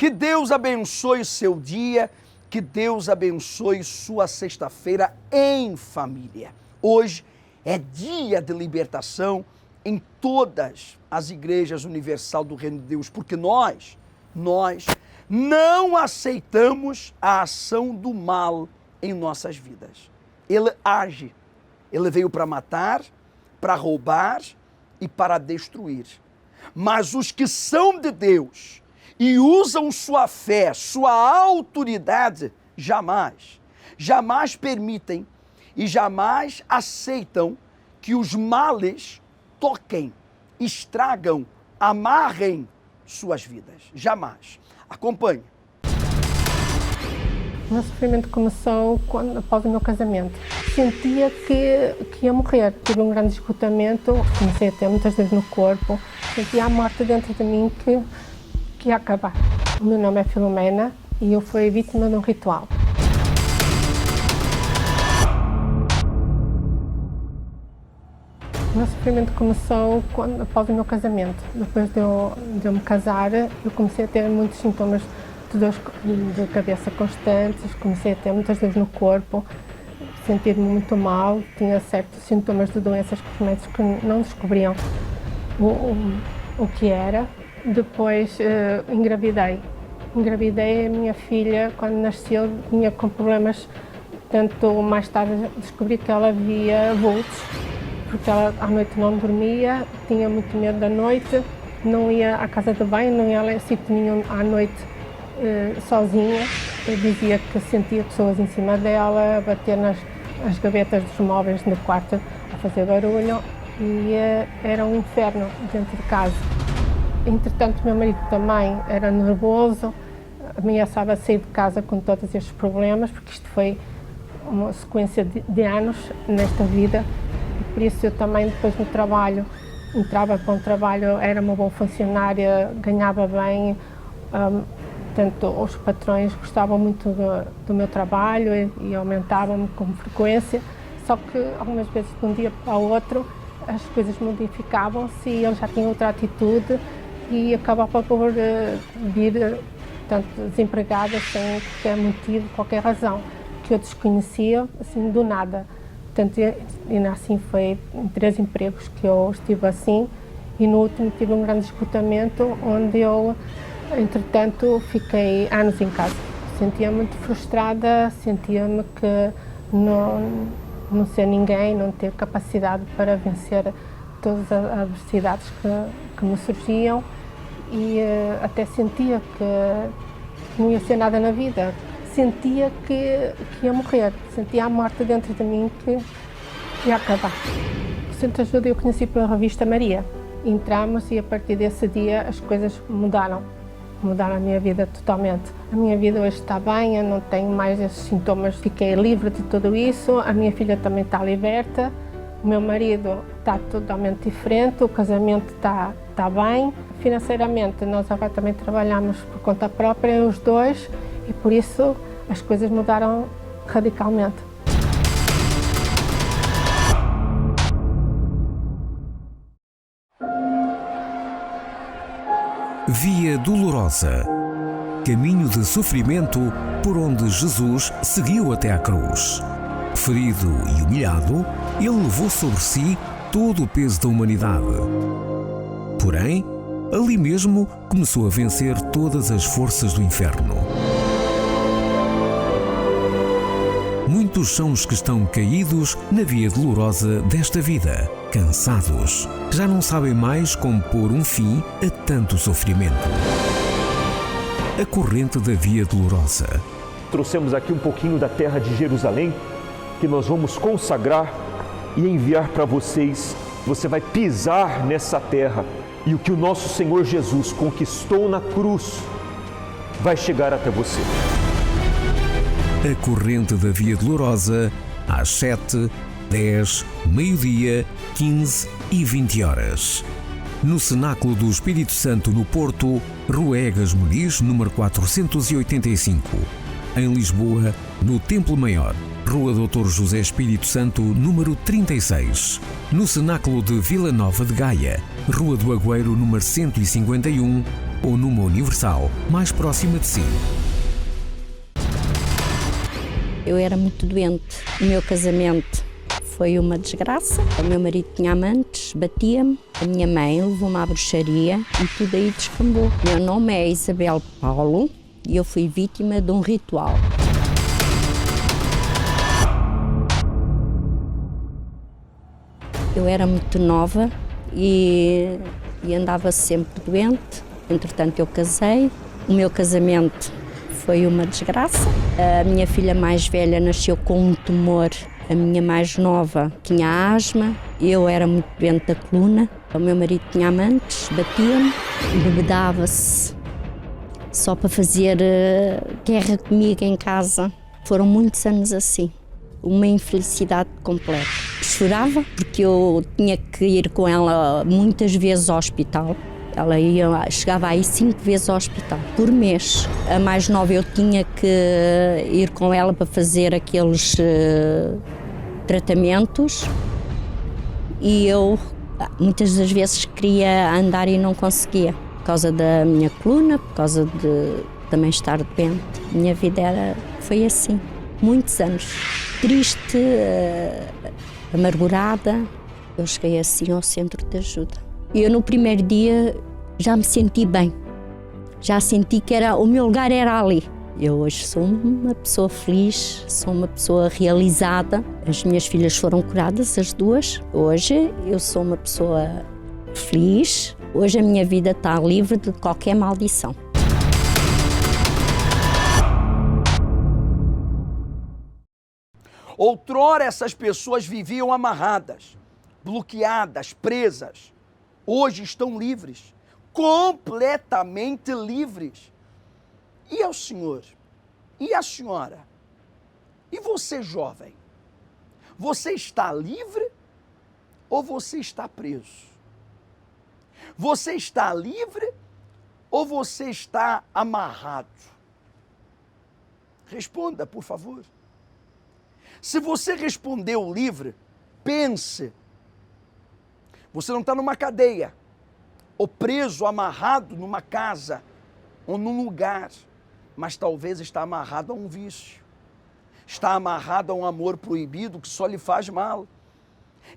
Que Deus abençoe o seu dia, que Deus abençoe sua sexta-feira em família. Hoje é dia de libertação em todas as igrejas universal do Reino de Deus, porque nós não aceitamos a ação do mal em nossas vidas. Ele age, ele veio para matar, para roubar e para destruir. Mas os que são de Deus e usam sua fé, sua autoridade, jamais permitem e jamais aceitam que os males toquem, estragam, amarrem suas vidas. Jamais. Acompanhe. O meu sofrimento começou após o meu casamento. Sentia que ia morrer. Tive um grande esgotamento, comecei a ter muitas dores no corpo. Sentia a morte dentro de mim que ia acabar. O meu nome é Filomena e eu fui vítima de um ritual. O meu sofrimento começou após o meu casamento. Depois de eu me casar, eu comecei a ter muitos sintomas de dores de cabeça constantes, comecei a ter muitas dores no corpo, sentir-me muito mal, tinha certos sintomas de doenças que os médicos não descobriam o que era. Depois engravidei. Engravidei a minha filha, quando nasceu, vinha com problemas, tanto mais tarde descobri que ela via vultos, porque ela à noite não dormia, tinha muito medo da noite, não ia à casa de banho, não ia a sítio nenhum à noite sozinha. Eu dizia que sentia pessoas em cima dela, a bater nas gavetas dos móveis no quarto, a fazer barulho, e era um inferno dentro de casa. Entretanto, meu marido também era nervoso, ameaçava sair de casa com todos estes problemas, porque isto foi uma sequência de anos nesta vida. Por isso eu também, depois no trabalho, entrava para um trabalho, era uma boa funcionária, ganhava bem, portanto os patrões gostavam muito do meu trabalho e aumentavam-me com frequência, só que algumas vezes de um dia para o outro as coisas modificavam-se e ele já tinha outra atitude e acabava por vir, portanto, desempregada sem qualquer motivo, qualquer razão, que eu desconhecia, assim, do nada. Portanto, e assim foi em 3 empregos que eu estive assim, e no último tive um grande esgotamento, onde eu, entretanto, fiquei anos em casa. Sentia-me muito frustrada, sentia-me que não ser ninguém, não ter capacidade para vencer todas as adversidades que me surgiam, e até sentia que não ia ser nada na vida. Sentia que ia morrer, sentia a morte dentro de mim que ia acabar. O Centro de Ajuda eu conheci pela revista Maria. Entramos e a partir desse dia as coisas mudaram a minha vida totalmente. A minha vida hoje está bem, eu não tenho mais esses sintomas, fiquei livre de tudo isso, a minha filha também está liberta, o meu marido está totalmente diferente, o casamento está bem. Financeiramente nós agora também trabalhamos por conta própria, os dois, e por isso as coisas mudaram radicalmente. Via Dolorosa, caminho de sofrimento por onde Jesus seguiu até à cruz. Ferido e humilhado, ele levou sobre si todo o peso da humanidade. Porém, ali mesmo começou a vencer todas as forças do inferno. Muitos são os que estão caídos na via dolorosa desta vida, cansados. Já não sabem mais como pôr um fim a tanto sofrimento. A corrente da via dolorosa. Trouxemos aqui um pouquinho da terra de Jerusalém, que nós vamos consagrar e enviar para vocês. Você vai pisar nessa terra e o que o nosso Senhor Jesus conquistou na cruz vai chegar até você. A corrente da via dolorosa, às 7, 10, meio-dia, 15 e 20 horas. No Cenáculo do Espírito Santo, no Porto, Rua Egas Muniz, número 485. Em Lisboa, no Templo Maior, Rua Dr. José Espírito Santo, número 36. No Cenáculo de Vila Nova de Gaia, Rua do Agüeiro, número 151. ou numa Universal mais próxima de si. Eu era muito doente. O meu casamento foi uma desgraça. O meu marido tinha amantes, batia-me. A minha mãe levou-me à bruxaria e tudo aí descambou. Meu nome é Isabel Paulo e eu fui vítima de um ritual. Eu era muito nova e andava sempre doente. Entretanto, eu casei. O meu casamento foi uma desgraça. A minha filha mais velha nasceu com um tumor. A minha mais nova tinha asma. Eu era muito doente da coluna. O meu marido tinha amantes, batia-me, bebedava-se só para fazer guerra comigo em casa. Foram muitos anos assim. Uma infelicidade completa. Chorava porque eu tinha que ir com ela muitas vezes ao hospital. Ela chegava aí 5 vezes ao hospital por mês. A mais nova eu tinha que ir com ela para fazer aqueles tratamentos e eu muitas das vezes queria andar e não conseguia. Por causa da minha coluna, por causa de também estar doente. A minha vida foi assim, muitos anos. Triste, amargurada. Eu cheguei assim ao centro de ajuda. Eu no primeiro dia já me senti bem. Já senti que o meu lugar era ali. Eu hoje sou uma pessoa feliz, sou uma pessoa realizada. As minhas filhas foram curadas, as duas. Hoje eu sou uma pessoa feliz. Hoje a minha vida está livre de qualquer maldição. Outrora essas pessoas viviam amarradas, bloqueadas, presas. Hoje estão livres, completamente livres. E ao senhor? E a senhora? E você, jovem? Você está livre ou você está preso? Você está livre ou você está amarrado? Responda, por favor. Se você respondeu livre, pense. Você não está numa cadeia, ou preso, amarrado numa casa, ou num lugar, mas talvez está amarrado a um vício. Está amarrado a um amor proibido que só lhe faz mal.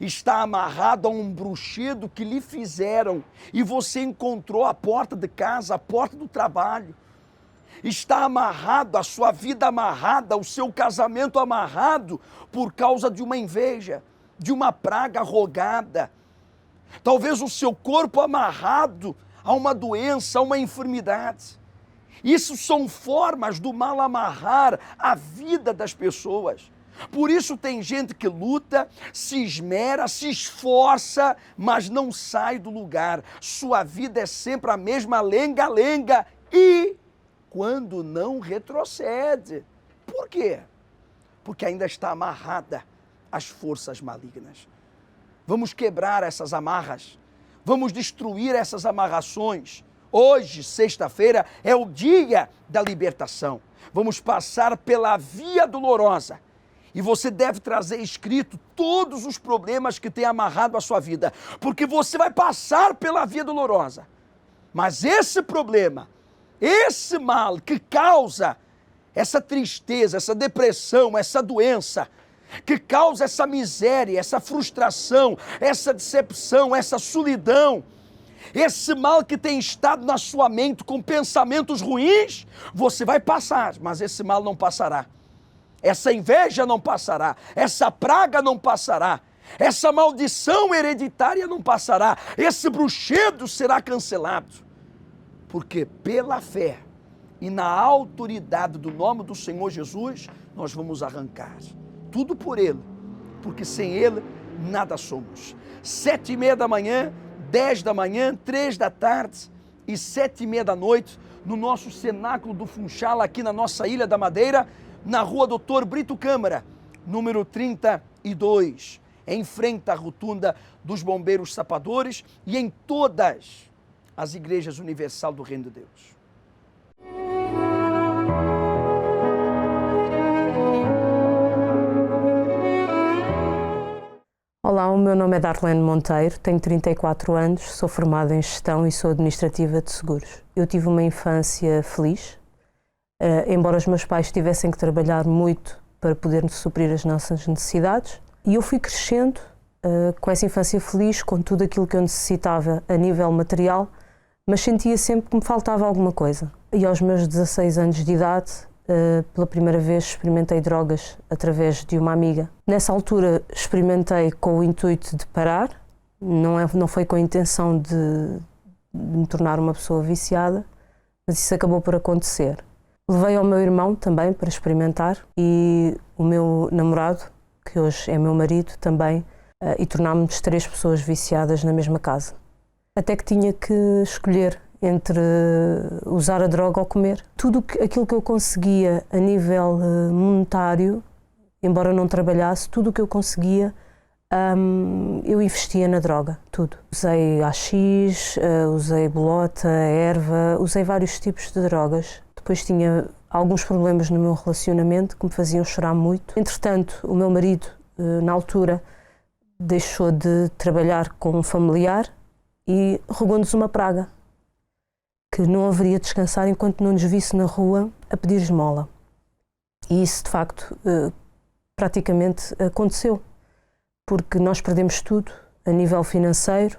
Está amarrado a um bruxedo que lhe fizeram e você encontrou a porta de casa, a porta do trabalho. Está amarrado, a sua vida amarrada, o seu casamento amarrado por causa de uma inveja, de uma praga rogada. Talvez o seu corpo amarrado a uma doença, a uma enfermidade. Isso são formas do mal amarrar a vida das pessoas. Por isso tem gente que luta, se esmera, se esforça, mas não sai do lugar. Sua vida é sempre a mesma lenga-lenga e quando não retrocede. Por quê? Porque ainda está amarrada às forças malignas. Vamos quebrar essas amarras, vamos destruir essas amarrações. Hoje, sexta-feira, é o dia da libertação. Vamos passar pela via dolorosa. E você deve trazer escrito todos os problemas que tem amarrado a sua vida, porque você vai passar pela via dolorosa. Mas esse problema, esse mal que causa essa tristeza, essa depressão, essa doença, que causa essa miséria, essa frustração, essa decepção, essa solidão, esse mal que tem estado na sua mente com pensamentos ruins, você vai passar, mas esse mal não passará. Essa inveja não passará, essa praga não passará, essa maldição hereditária não passará, esse bruxedo será cancelado. Porque pela fé e na autoridade do nome do Senhor Jesus, nós vamos arrancar tudo por Ele, porque sem Ele nada somos. 7:30 da manhã, 10 da manhã, 3 da tarde e 7:30 da noite, no nosso cenáculo do Funchal, aqui na nossa Ilha da Madeira, na rua Doutor Brito Câmara, número 32, em frente à rotunda dos Bombeiros Sapadores e em todas as igrejas universal do Reino de Deus. Olá, o meu nome é Darlene Monteiro, tenho 34 anos, sou formada em Gestão e sou administrativa de seguros. Eu tive uma infância feliz, embora os meus pais tivessem que trabalhar muito para poder suprir as nossas necessidades, e eu fui crescendo com essa infância feliz, com tudo aquilo que eu necessitava a nível material, mas sentia sempre que me faltava alguma coisa. E aos meus 16 anos de idade, pela primeira vez experimentei drogas através de uma amiga. Nessa altura experimentei com o intuito de parar, não foi com a intenção de me tornar uma pessoa viciada, mas isso acabou por acontecer. Levei ao meu irmão também para experimentar e o meu namorado, que hoje é meu marido também, e tornámos-nos 3 pessoas viciadas na mesma casa. Até que tinha que escolher entre usar a droga ou comer. Tudo aquilo que eu conseguia a nível monetário, embora não trabalhasse, tudo o que eu conseguia, eu investia na droga, tudo. Usei AX, usei bolota, erva, usei vários tipos de drogas. Depois tinha alguns problemas no meu relacionamento que me faziam chorar muito. Entretanto, o meu marido, na altura, deixou de trabalhar com um familiar e regou-nos uma praga, que não haveria de descansar enquanto não nos visse na rua a pedir esmola. E isso, de facto, praticamente aconteceu, porque nós perdemos tudo a nível financeiro,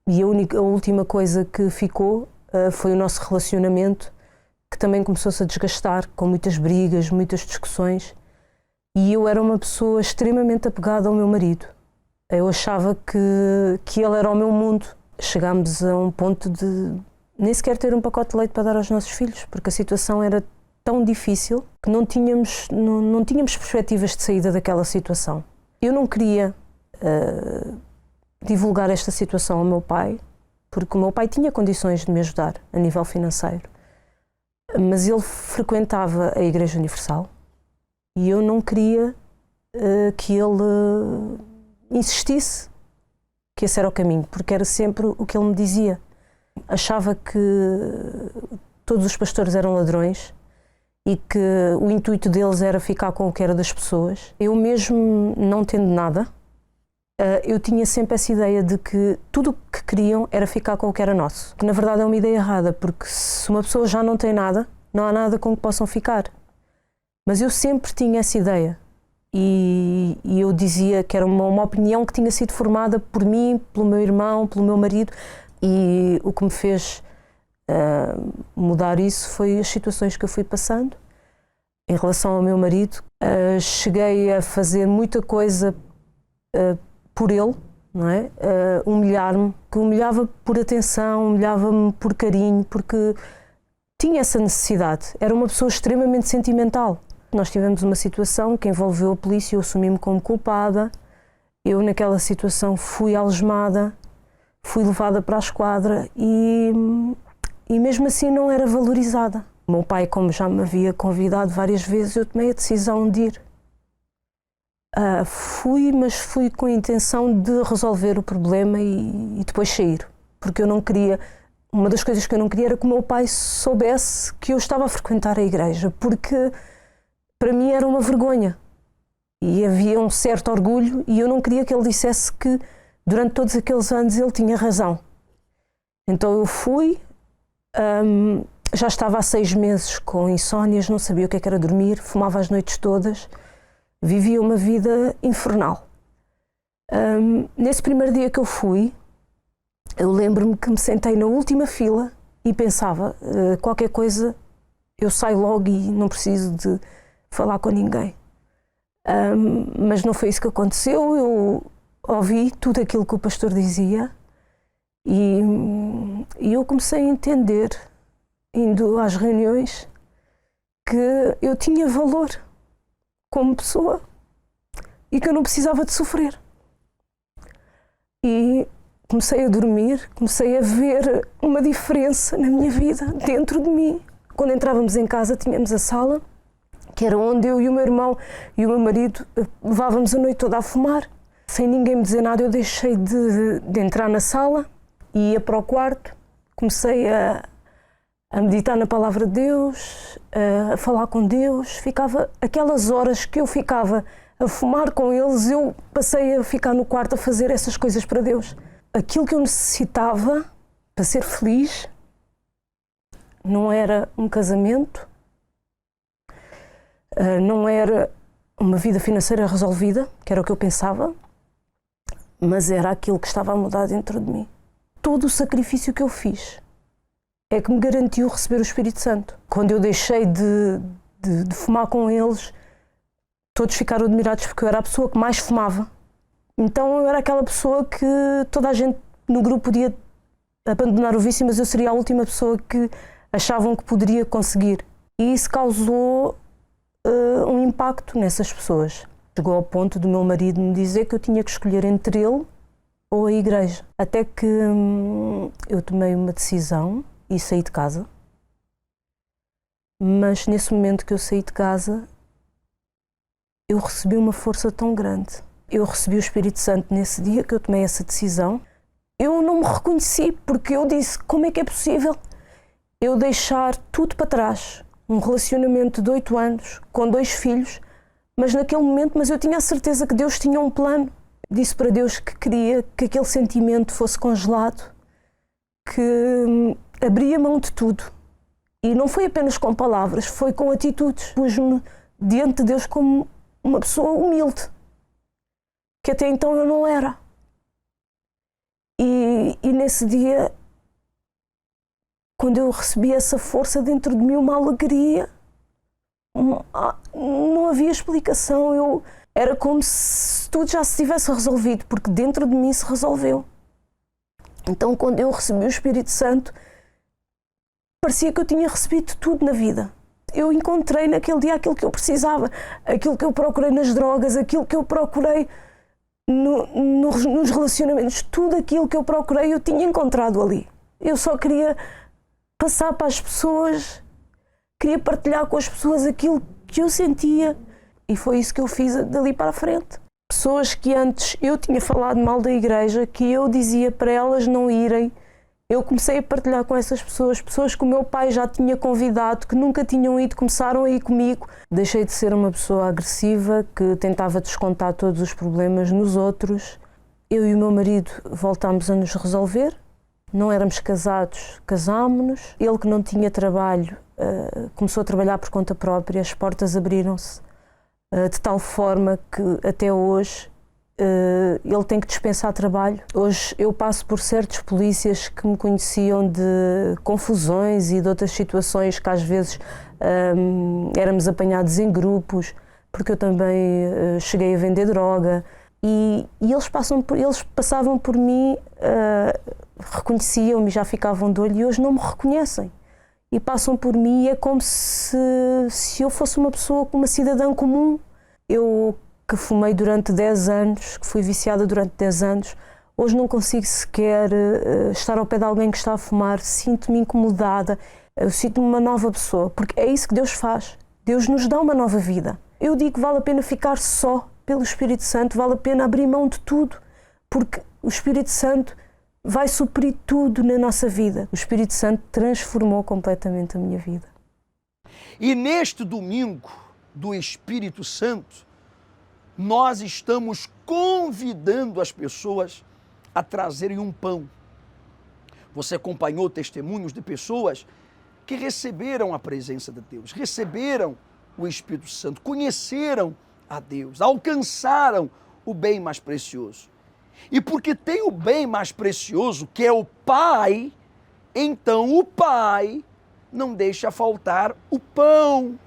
e a última coisa que ficou foi o nosso relacionamento, que também começou-se a desgastar, com muitas brigas, muitas discussões, e eu era uma pessoa extremamente apegada ao meu marido. Eu achava que ele era o meu mundo. Chegámos a um ponto de nem sequer ter um pacote de leite para dar aos nossos filhos, porque a situação era tão difícil que não tínhamos perspectivas de saída daquela situação. Eu não queria divulgar esta situação ao meu pai, porque o meu pai tinha condições de me ajudar a nível financeiro, mas ele frequentava a Igreja Universal e eu não queria que ele insistisse que esse era o caminho, porque era sempre o que ele me dizia. Achava que todos os pastores eram ladrões e que o intuito deles era ficar com o que era das pessoas. Eu mesmo não tendo nada, eu tinha sempre essa ideia de que tudo o que queriam era ficar com o que era nosso. Que na verdade é uma ideia errada, porque se uma pessoa já não tem nada, não há nada com que possam ficar. Mas eu sempre tinha essa ideia. E eu dizia que era uma opinião que tinha sido formada por mim, pelo meu irmão, pelo meu marido, e o que me fez mudar isso foi as situações que eu fui passando. Em relação ao meu marido, cheguei a fazer muita coisa por ele, não é? Humilhar-me, que humilhava por atenção, humilhava-me por carinho, porque tinha essa necessidade. Era uma pessoa extremamente sentimental. Nós tivemos uma situação que envolveu a polícia, eu assumi-me como culpada. Eu, naquela situação, fui algemada, fui levada para a esquadra e mesmo assim não era valorizada. O meu pai, como já me havia convidado várias vezes, eu tomei a decisão de ir. Mas fui com a intenção de resolver o problema e depois sair, porque eu não queria. Uma das coisas que eu não queria era que o meu pai soubesse que eu estava a frequentar a igreja, porque para mim era uma vergonha e havia um certo orgulho e eu não queria que ele dissesse que durante todos aqueles anos ele tinha razão. Então eu fui, já estava há 6 meses com insónias, não sabia o que era dormir, fumava as noites todas, vivia uma vida infernal. Nesse primeiro dia que eu fui, eu lembro-me que me sentei na última fila e pensava, qualquer coisa eu saio logo e não preciso de falar com ninguém. Mas não foi isso que aconteceu. Eu ouvi tudo aquilo que o pastor dizia e eu comecei a entender, indo às reuniões, que eu tinha valor como pessoa e que eu não precisava de sofrer. E comecei a dormir, comecei a ver uma diferença na minha vida, dentro de mim. Quando entrávamos em casa, tínhamos a sala, que era onde eu e o meu irmão e o meu marido levávamos a noite toda a fumar. Sem ninguém me dizer nada, eu deixei de entrar na sala e ia para o quarto. Comecei a meditar na palavra de Deus, a falar com Deus. Ficava aquelas horas que eu ficava a fumar com eles, eu passei a ficar no quarto a fazer essas coisas para Deus. Aquilo que eu necessitava para ser feliz não era um casamento, não era uma vida financeira resolvida, que era o que eu pensava, mas era aquilo que estava a mudar dentro de mim. Todo o sacrifício que eu fiz é que me garantiu receber o Espírito Santo. Quando eu deixei de fumar com eles, todos ficaram admirados porque eu era a pessoa que mais fumava. Então eu era aquela pessoa que toda a gente no grupo podia abandonar o vício, mas eu seria a última pessoa que achavam que poderia conseguir. E isso causou um impacto nessas pessoas. Chegou ao ponto do meu marido me dizer que eu tinha que escolher entre ele ou a igreja. Até que eu tomei uma decisão e saí de casa. Mas nesse momento que eu saí de casa, eu recebi uma força tão grande. Eu recebi o Espírito Santo nesse dia que eu tomei essa decisão. Eu não me reconheci porque eu disse, como é que é possível eu deixar tudo para trás? Um relacionamento de 8 anos, com 2 filhos, mas naquele momento, eu tinha a certeza que Deus tinha um plano. Disse para Deus que queria que aquele sentimento fosse congelado, que abria mão de tudo. E não foi apenas com palavras, foi com atitudes. Pus-me diante de Deus como uma pessoa humilde, que até então eu não era. E nesse dia, quando eu recebi essa força dentro de mim, uma alegria, não havia explicação. Era como se tudo já se tivesse resolvido, porque dentro de mim se resolveu. Então, quando eu recebi o Espírito Santo, parecia que eu tinha recebido tudo na vida. Eu encontrei naquele dia aquilo que eu precisava, aquilo que eu procurei nas drogas, aquilo que eu procurei nos relacionamentos, tudo aquilo que eu procurei eu tinha encontrado ali. Eu só queria passar para as pessoas, queria partilhar com as pessoas aquilo que eu sentia, e foi isso que eu fiz dali para a frente. Pessoas que antes eu tinha falado mal da igreja, que eu dizia para elas não irem, eu comecei a partilhar com essas pessoas, pessoas que o meu pai já tinha convidado, que nunca tinham ido, começaram a ir comigo. Deixei de ser uma pessoa agressiva, que tentava descontar todos os problemas nos outros. Eu e o meu marido voltámos a nos resolver. Não éramos casados, casámos-nos. Ele, que não tinha trabalho, começou a trabalhar por conta própria, as portas abriram-se de tal forma que até hoje ele tem que dispensar trabalho. Hoje eu passo por certos polícias que me conheciam de confusões e de outras situações que às vezes éramos apanhados em grupos, porque eu também cheguei a vender droga, e eles passavam por mim, reconheciam-me, já ficavam de olho, e hoje não me reconhecem. E passam por mim e é como se eu fosse uma pessoa, uma cidadã comum. Eu, que fumei durante 10 anos, que fui viciada durante 10 anos, hoje não consigo sequer estar ao pé de alguém que está a fumar, sinto-me incomodada, eu sinto-me uma nova pessoa, porque é isso que Deus faz. Deus nos dá uma nova vida. Eu digo que vale a pena ficar só pelo Espírito Santo, vale a pena abrir mão de tudo, porque o Espírito Santo vai suprir tudo na nossa vida. O Espírito Santo transformou completamente a minha vida. E neste domingo do Espírito Santo, nós estamos convidando as pessoas a trazerem um pão. Você acompanhou testemunhos de pessoas que receberam a presença de Deus, receberam o Espírito Santo, conheceram a Deus, alcançaram o bem mais precioso. E porque tem o bem mais precioso, que é o Pai, então o Pai não deixa faltar o pão.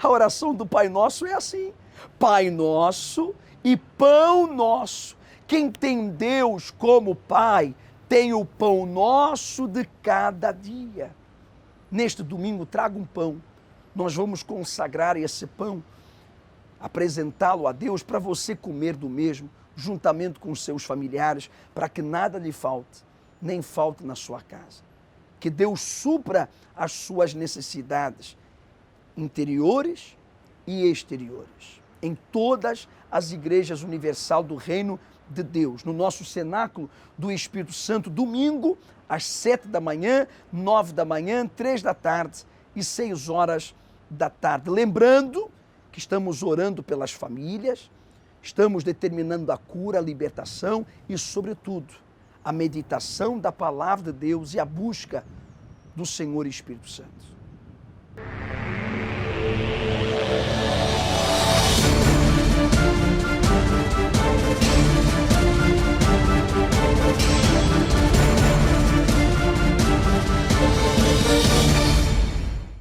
A oração do Pai Nosso é assim: Pai Nosso e Pão Nosso. Quem tem Deus como Pai, tem o pão nosso de cada dia. Neste domingo, traga um pão. Nós vamos consagrar esse pão, apresentá-lo a Deus para você comer do mesmo, juntamente com os seus familiares, para que nada lhe falte, nem falte na sua casa. Que Deus supra as suas necessidades interiores e exteriores, em todas as igrejas universal do Reino de Deus, no nosso cenáculo do Espírito Santo, domingo, às 7 da manhã, 9 da manhã, 3 da tarde e 6 horas da tarde. Lembrando que estamos orando pelas famílias, estamos determinando a cura, a libertação e, sobretudo, a meditação da palavra de Deus e a busca do Senhor Espírito Santo.